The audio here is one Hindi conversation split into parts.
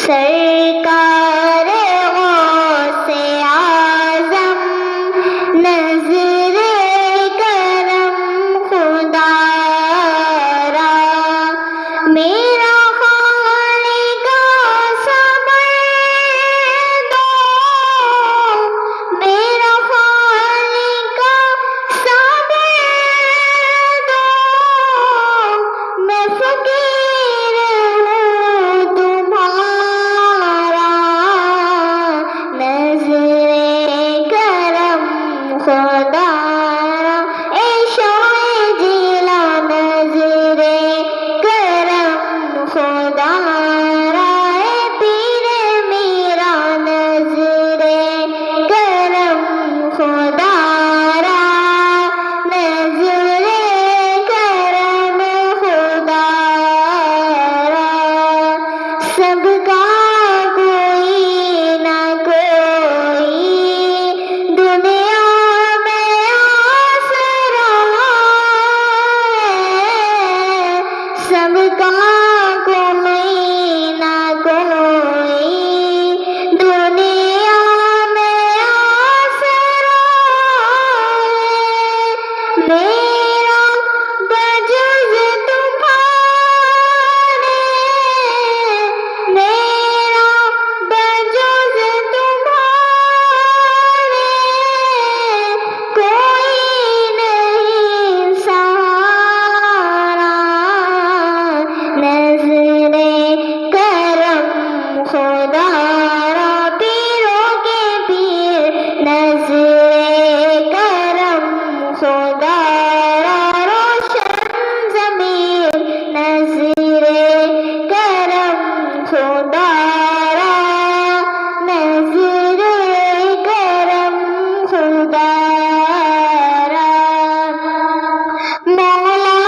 सरकार गौसे आज़म नज़रे करम खुदारा मेरा खालिका सबर दो मेरा खालिका सबर दो मैं फकीर हूँ तुम्हारा नज़रे करम खुदारा ए शाए जिला नज़रे करम खुदारा ए पीरे मेरा नज़रे करम खुदारा नज़रे करम खुदारा सबका कोई ना कोई दुनिया में आसरा है सबका कोई ना कोई दुनिया में आसरा है मेरा बजुज़ तुम्हारे मेरा बजुज़ तुम्हारे कोई नहीं सहारा नज़रे करम खुदारा पीरों के पीर नज़रे करम खुदारा रोशन ज़मीर नज़रे करम खुदारा नज़रे करम खुदारा मौला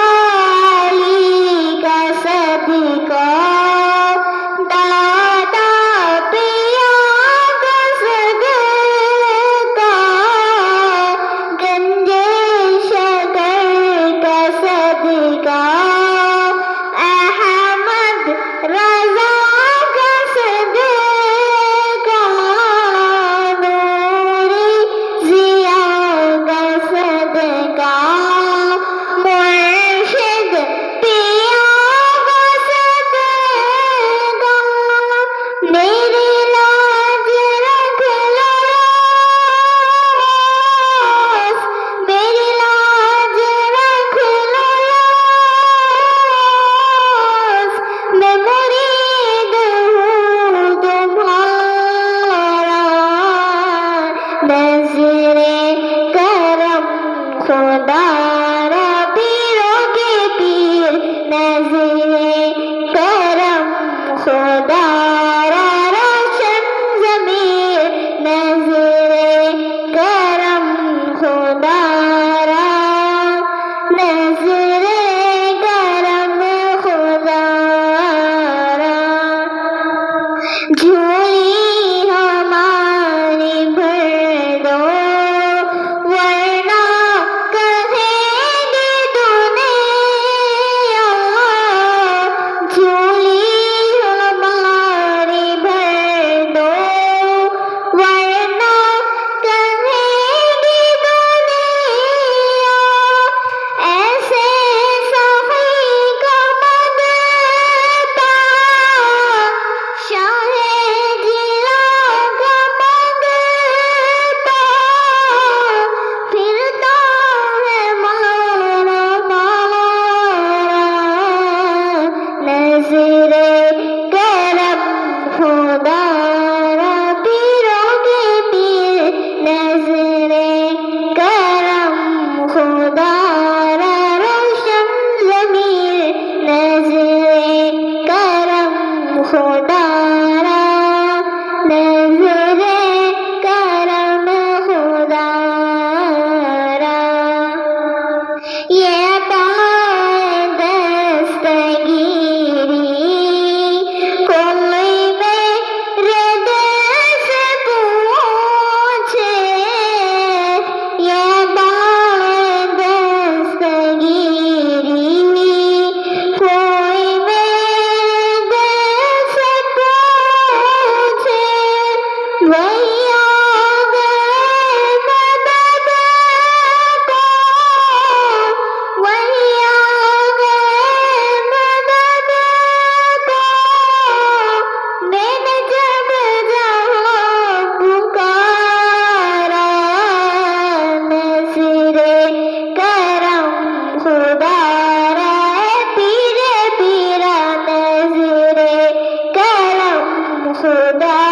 अली का सदका दादा पिया का सदका गंजे शकर का सदका अहमद रज़ा का सदका नूरी ज़िया का सदका मुर्शिद पिया का सदका मेरी लाज रख लो रोज़ मेरी लाज रख लो रोज़ मैं मुरीद हूँ तुम्हारा नज़रे करम खुदारा पीरों के पीर नज़रे करम खुदारा रोशन ज़मीर नज़रे करम खुदारा नज़रे करम खुदारा झोली हमारी भर दो वरना कहेंगे दुनिया झोली हमारी भर दो वरना कहेंगे दुनिया ऐसे साही का मगता शाहे जिला का मगता फिरता है मारा मारा नज़रे करम खुदारा पीरों के पीर नज़रे करम खुदारा रोशन ज़मीर नज़रे करम खुदारा नज़रे करम खुदारा ये अता दस्तगीरी कोई मेरे दिल से पूछे ये अता दस्तगीरी कोई मेरे दिल से पूछे खुदा